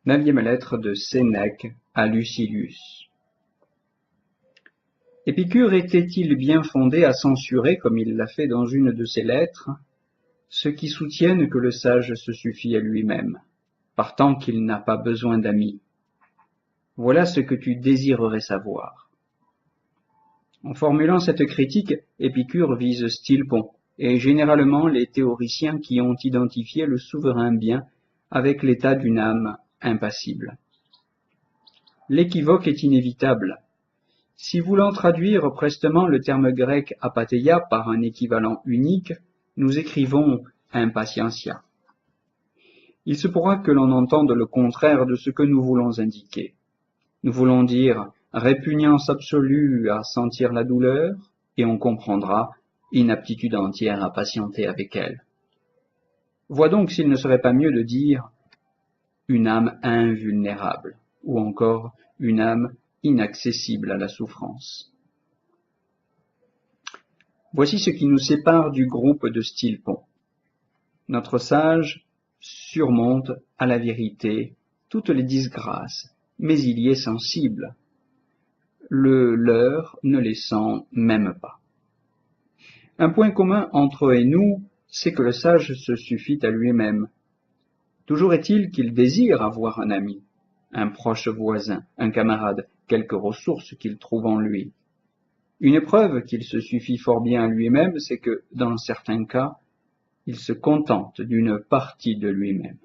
Neuvième lettre de Sénèque à Lucilius. Épicure était-il bien fondé à censurer, comme il l'a fait dans une de ses lettres, ceux qui soutiennent que le sage se suffit à lui-même, partant qu'il n'a pas besoin d'amis? Voilà ce que tu désirerais savoir. En formulant cette critique, Épicure vise Stilpon, et généralement les théoriciens qui ont identifié le souverain bien avec l'état d'une âme impassible. L'équivoque est inévitable. Si voulant traduire prestement le terme grec apatheia par un équivalent unique, nous écrivons impatientia. Il se pourra que l'on entende le contraire de ce que nous voulons indiquer. Nous voulons dire répugnance absolue à sentir la douleur, et on comprendra inaptitude entière à patienter avec elle. Vois donc s'il ne serait pas mieux de dire une âme invulnérable, ou encore une âme inaccessible à la souffrance. Voici ce qui nous sépare du groupe de Stilpon. Notre sage surmonte à la vérité toutes les disgrâces, mais il y est sensible. Le leur ne les sent même pas. Un point commun entre eux et nous, c'est que le sage se suffit à lui-même. Toujours est-il qu'il désire avoir un ami, un proche voisin, un camarade, quelque ressource qu'il trouve en lui. Une preuve qu'il se suffit fort bien à lui-même, c'est que, dans certains cas, il se contente d'une partie de lui-même.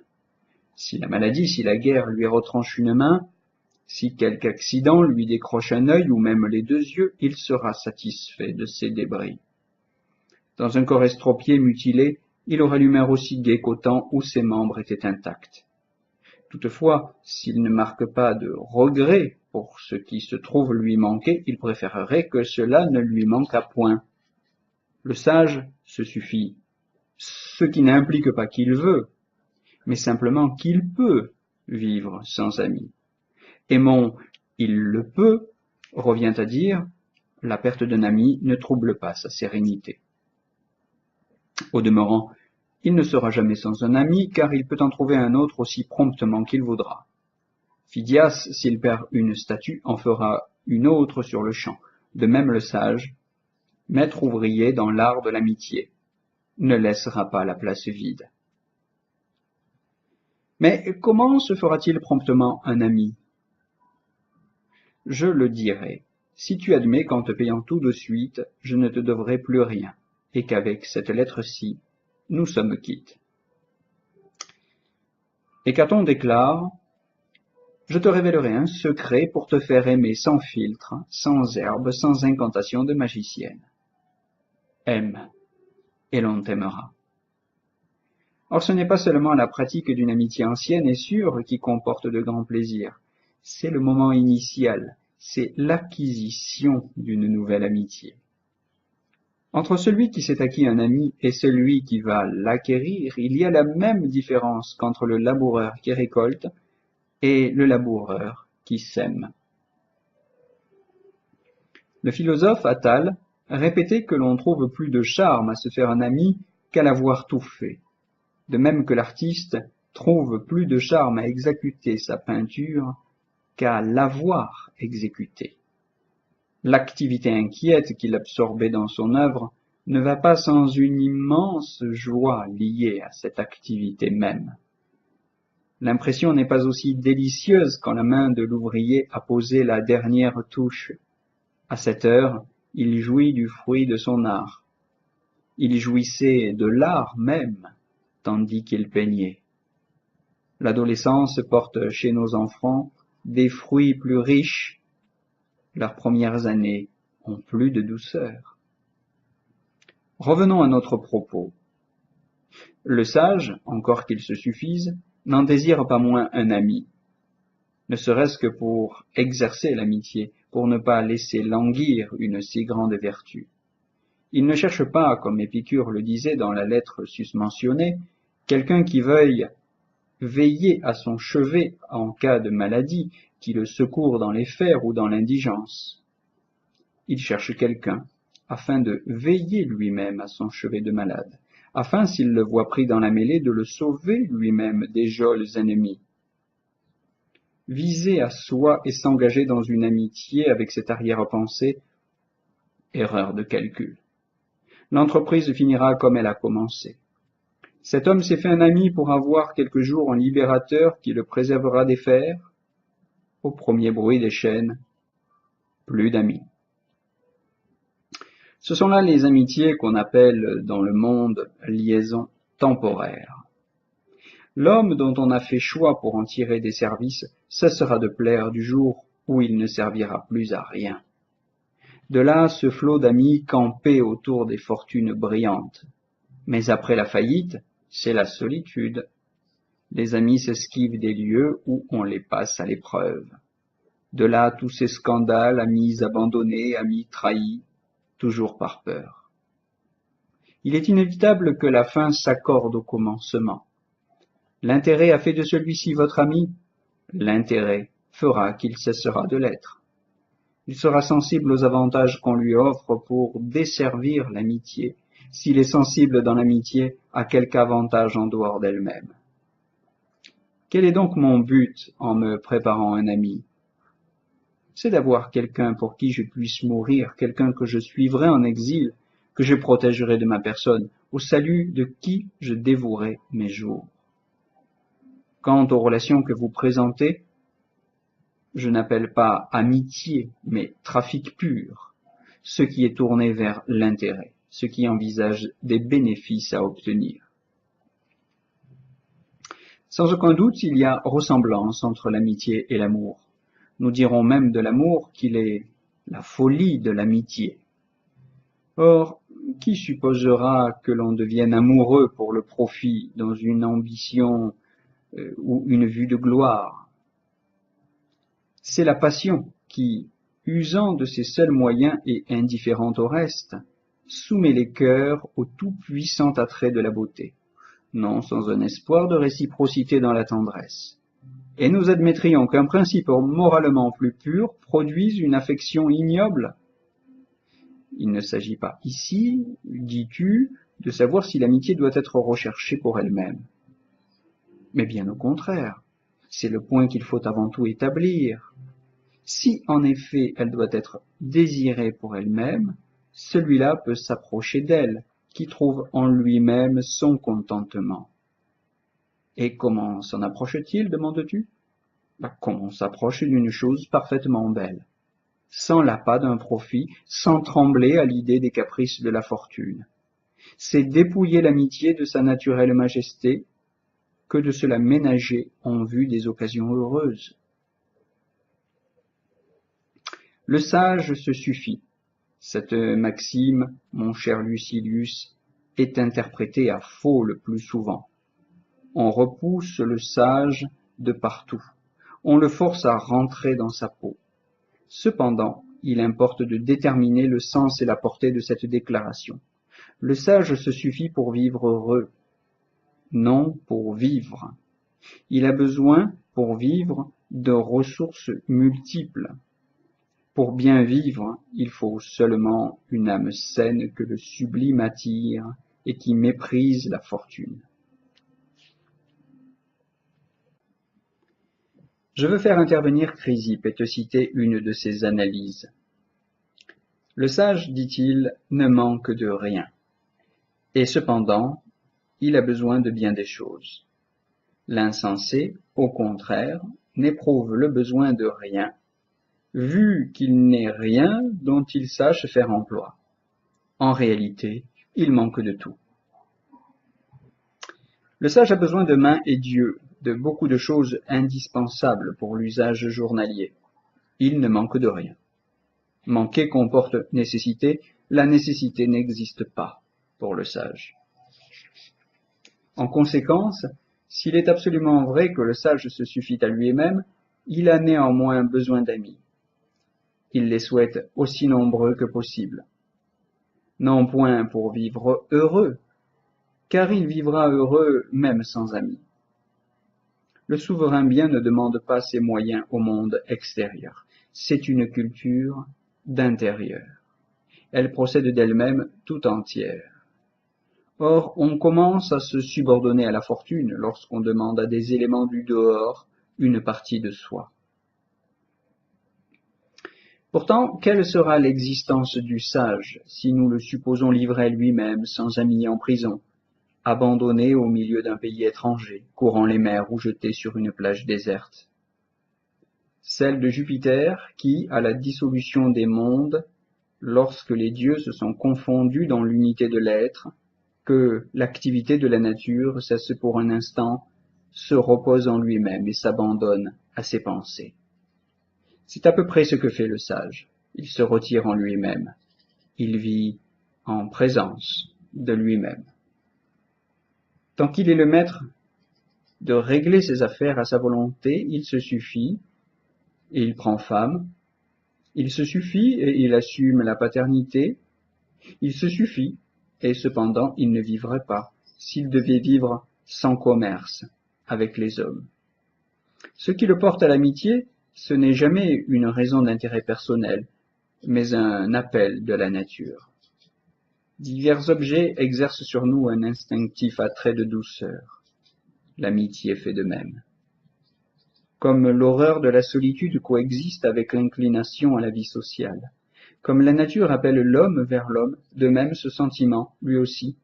Si la maladie, si la guerre lui retranche une main, si quelque accident lui décroche un œil ou même les deux yeux, il sera satisfait de ces débris. Dans un corps estropié, mutilé, il aura l'humeur aussi gaie qu'au temps où ses membres étaient intacts. Toutefois, s'il ne marque pas de regret pour ce qui se trouve lui manquer, il préférerait que cela ne lui manquât point. Le sage se suffit, ce qui n'implique pas qu'il veut, mais simplement qu'il peut vivre sans amis. Et mon « il le peut » revient à dire « la perte d'un ami ne trouble pas sa sérénité ». Au demeurant, il ne sera jamais sans un ami, car il peut en trouver un autre aussi promptement qu'il voudra. Phidias, s'il perd une statue, en fera une autre sur le champ. De même le sage, maître ouvrier dans l'art de l'amitié, ne laissera pas la place vide. Mais comment se fera-t-il promptement un ami? Je le dirai, si tu admets qu'en te payant tout de suite, je ne te devrai plus rien, et qu'avec cette lettre-ci, nous sommes quittes. Hécaton déclare « Je te révélerai un secret pour te faire aimer sans filtre, sans herbe, sans incantation de magicienne. Aime, et l'on t'aimera. » Or ce n'est pas seulement la pratique d'une amitié ancienne et sûre qui comporte de grands plaisirs, c'est le moment initial, c'est l'acquisition d'une nouvelle amitié. Entre celui qui s'est acquis un ami et celui qui va l'acquérir, il y a la même différence qu'entre le laboureur qui récolte et le laboureur qui sème. Le philosophe Attale répétait que l'on trouve plus de charme à se faire un ami qu'à l'avoir tout fait, de même que l'artiste trouve plus de charme à exécuter sa peinture qu'à l'avoir exécutée. L'activité inquiète qu'il absorbait dans son œuvre ne va pas sans une immense joie liée à cette activité même. L'impression n'est pas aussi délicieuse quand la main de l'ouvrier a posé la dernière touche. À cette heure, il jouit du fruit de son art. Il jouissait de l'art même, tandis qu'il peignait. L'adolescence porte chez nos enfants des fruits plus riches. Leurs premières années ont plus de douceur. Revenons à notre propos. Le sage, encore qu'il se suffise, n'en désire pas moins un ami, ne serait-ce que pour exercer l'amitié, pour ne pas laisser languir une si grande vertu. Il ne cherche pas, comme Épicure le disait dans la lettre susmentionnée, quelqu'un qui veuille veiller à son chevet en cas de maladie, qui le secourt dans les fers ou dans l'indigence. Il cherche quelqu'un afin de veiller lui-même à son chevet de malade, afin, s'il le voit pris dans la mêlée, de le sauver lui-même des geôles ennemies. viser à soi et s'engager dans une amitié avec cette arrière-pensée, erreur de calcul. L'entreprise finira comme elle a commencé. Cet homme s'est fait un ami pour avoir quelques jours un libérateur qui le préservera des fers. Au premier bruit des chaînes, plus d'amis. Ce sont là les amitiés qu'on appelle dans le monde liaisons temporaires. L'homme dont on a fait choix pour en tirer des services cessera de plaire du jour où il ne servira plus à rien. De là ce flot d'amis campés autour des fortunes brillantes. Mais après la faillite, c'est la solitude. Les amis s'esquivent des lieux où on les passe à l'épreuve. De là tous ces scandales, amis abandonnés, amis trahis, toujours par peur. Il est inévitable que la fin s'accorde au commencement. L'intérêt a fait de celui-ci votre ami, l'intérêt fera qu'il cessera de l'être. Il sera sensible aux avantages qu'on lui offre pour desservir l'amitié, s'il est sensible dans l'amitié à quelque avantage en dehors d'elle-même. Quel est donc mon but en me préparant un ami? C'est d'avoir quelqu'un pour qui je puisse mourir, quelqu'un que je suivrai en exil, que je protégerai de ma personne, au salut de qui je dévouerai mes jours. Quant aux relations que vous présentez, je n'appelle pas amitié, mais trafic pur, ce qui est tourné vers l'intérêt, ce qui envisage des bénéfices à obtenir. Sans aucun doute, il y a ressemblance entre l'amitié et l'amour. Nous dirons même de l'amour qu'il est la folie de l'amitié. Or, qui supposera que l'on devienne amoureux pour le profit dans une ambition ou une vue de gloire? C'est la passion qui, usant de ses seuls moyens et indifférente au reste, soumet les cœurs au tout-puissant attrait de la beauté, non sans un espoir de réciprocité dans la tendresse. Et nous admettrions qu'un principe moralement plus pur produise une affection ignoble. Il ne s'agit pas ici, dis-tu, de savoir si l'amitié doit être recherchée pour elle-même. Mais bien au contraire, c'est le point qu'il faut avant tout établir. Si en effet elle doit être désirée pour elle-même, celui-là peut s'approcher d'elle, qui trouve en lui-même son contentement. Et comment s'en approche-t-il, demandes-tu? Comme on s'approche d'une chose parfaitement belle, sans l'appât d'un profit, sans trembler à l'idée des caprices de la fortune. C'est dépouiller l'amitié de sa naturelle majesté que de se la ménager en vue des occasions heureuses. Le sage se suffit. Cette maxime, mon cher Lucilius, est interprétée à faux le plus souvent. On repousse le sage de partout. On le force à rentrer dans sa peau. Cependant, il importe de déterminer le sens et la portée de cette déclaration. Le sage se suffit pour vivre heureux, non pour vivre. Il a besoin, pour vivre, de ressources multiples. Pour bien vivre, il faut seulement une âme saine que le sublime attire et qui méprise la fortune. Je veux faire intervenir Chrysippe et te citer une de ses analyses. Le sage, dit-il, ne manque de rien. Et cependant, il a besoin de bien des choses. L'insensé, au contraire, n'éprouve le besoin de rien, vu qu'il n'est rien dont il sache faire emploi. En réalité, il manque de tout. Le sage a besoin de mains et d'yeux, de beaucoup de choses indispensables pour l'usage journalier. Il ne manque de rien. Manquer comporte nécessité, la nécessité n'existe pas pour le sage. En conséquence, s'il est absolument vrai que le sage se suffit à lui-même, il a néanmoins besoin d'amis. Il les souhaite aussi nombreux que possible. Non point pour vivre heureux, car il vivra heureux même sans amis. Le souverain bien ne demande pas ses moyens au monde extérieur. C'est une culture d'intérieur. Elle procède d'elle-même tout entière. Or, on commence à se subordonner à la fortune lorsqu'on demande à des éléments du dehors une partie de soi. Pourtant, quelle sera l'existence du sage si nous le supposons livré lui-même, sans amis en prison, abandonné au milieu d'un pays étranger, courant les mers ou jeté sur une plage déserte? Celle de Jupiter qui, à la dissolution des mondes, lorsque les dieux se sont confondus dans l'unité de l'être, que l'activité de la nature cesse pour un instant, se repose en lui-même et s'abandonne à ses pensées. C'est à peu près ce que fait le sage. Il se retire en lui-même. Il vit en présence de lui-même. Tant qu'il est le maître de régler ses affaires à sa volonté, il se suffit, et il prend femme. Il se suffit et il assume la paternité. Il se suffit, et cependant il ne vivrait pas s'il devait vivre sans commerce avec les hommes. Ce qui le porte à l'amitié, ce n'est jamais une raison d'intérêt personnel, mais un appel de la nature. Divers objets exercent sur nous un instinctif attrait de douceur. L'amitié fait de même. Comme l'horreur de la solitude coexiste avec l'inclination à la vie sociale, comme la nature appelle l'homme vers l'homme, de même ce sentiment, lui aussi,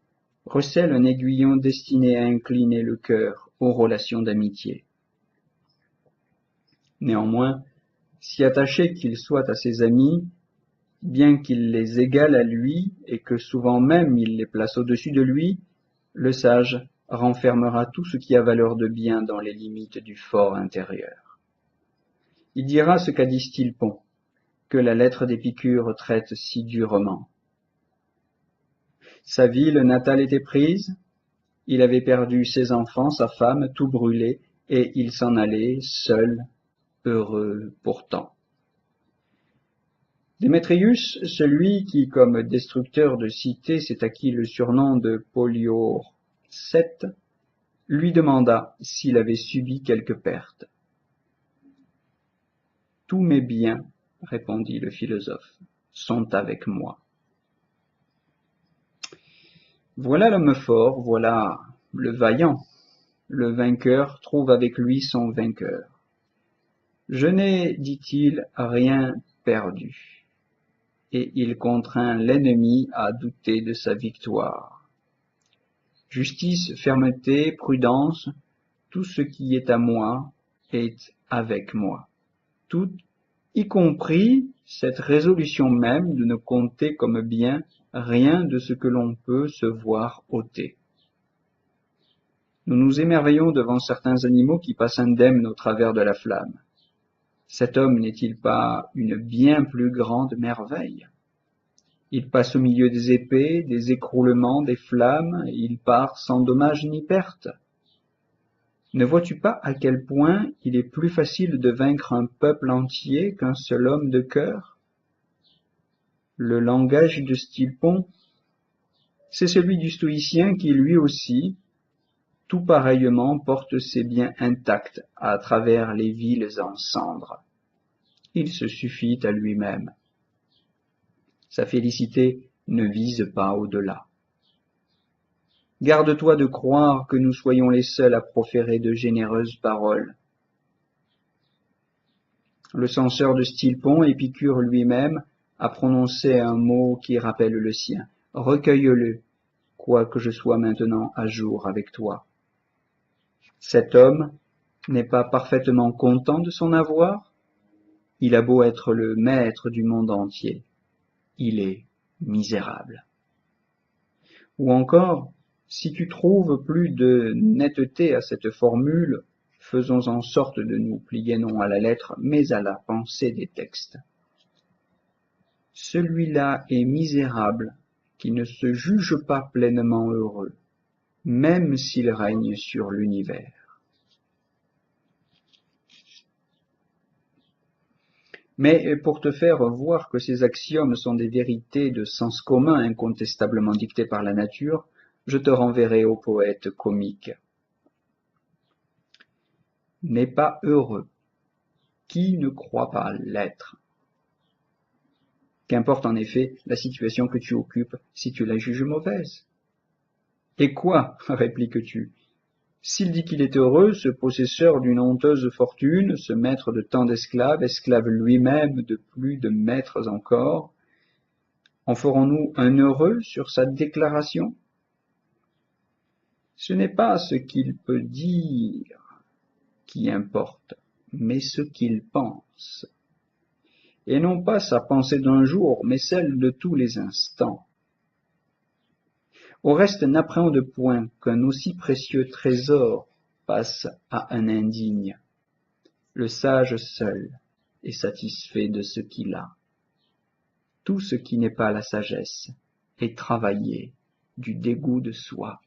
recèle un aiguillon destiné à incliner le cœur aux relations d'amitié. Néanmoins, si attaché qu'il soit à ses amis, bien qu'il les égale à lui et que souvent même il les place au-dessus de lui, le sage renfermera tout ce qui a valeur de bien dans les limites du fort intérieur. Il dira ce qu'a dit Stilpon, que la lettre d'Épicure traite si durement. Sa ville natale était prise, il avait perdu ses enfants, sa femme, tout brûlé, et il s'en allait, seul, heureux pourtant. Démétrius, celui qui, comme destructeur de cités, s'est acquis le surnom de Poliorcète, lui demanda s'il avait subi quelque perte. Tous mes biens, répondit le philosophe, sont avec moi. Voilà l'homme fort, voilà le vaillant. Le vainqueur trouve avec lui son vainqueur. Je n'ai, dit-il, rien perdu. Et il contraint l'ennemi à douter de sa victoire. Justice, fermeté, prudence, tout ce qui est à moi est avec moi. Tout, y compris cette résolution même de ne compter comme bien rien de ce que l'on peut se voir ôter. Nous nous émerveillons devant certains animaux qui passent indemnes au travers de la flamme. Cet homme n'est-il pas une bien plus grande merveille? Il passe au milieu des épées, des écroulements, des flammes, et il part sans dommage ni perte. Ne vois-tu pas à quel point il est plus facile de vaincre un peuple entier qu'un seul homme de cœur? Le langage de Stilpon, c'est celui du stoïcien qui lui aussi, tout pareillement, porte ses biens intacts à travers les villes en cendres. Il se suffit à lui-même. Sa félicité ne vise pas au-delà. Garde-toi de croire que nous soyons les seuls à proférer de généreuses paroles. Le censeur de Stilpon, Épicure lui-même, a prononcé un mot qui rappelle le sien. Recueille-le, quoique je sois maintenant à jour avec toi. Cet homme n'est pas parfaitement content de son avoir. Il a beau être le maître du monde entier. Il est misérable. Ou encore, si tu trouves plus de netteté à cette formule, faisons en sorte de nous plier non à la lettre, mais à la pensée des textes. Celui-là est misérable qui ne se juge pas pleinement heureux, même s'il règne sur l'univers. Mais pour te faire voir que ces axiomes sont des vérités de sens commun incontestablement dictées par la nature, je te renverrai au poète comique. N'est pas heureux qui ne croit pas l'être. Qu'importe en effet la situation que tu occupes si tu la juges mauvaise. Et quoi, répliques-tu? S'il dit qu'il est heureux, ce possesseur d'une honteuse fortune, ce maître de tant d'esclaves, esclave lui-même de plus de maîtres encore, en ferons-nous un heureux sur sa déclaration? Ce n'est pas ce qu'il peut dire qui importe, mais ce qu'il pense, et non pas sa pensée d'un jour, mais celle de tous les instants. Au reste, n'appréhende point qu'un aussi précieux trésor passe à un indigne. Le sage seul est satisfait de ce qu'il a. Tout ce qui n'est pas la sagesse est travaillé du dégoût de soi.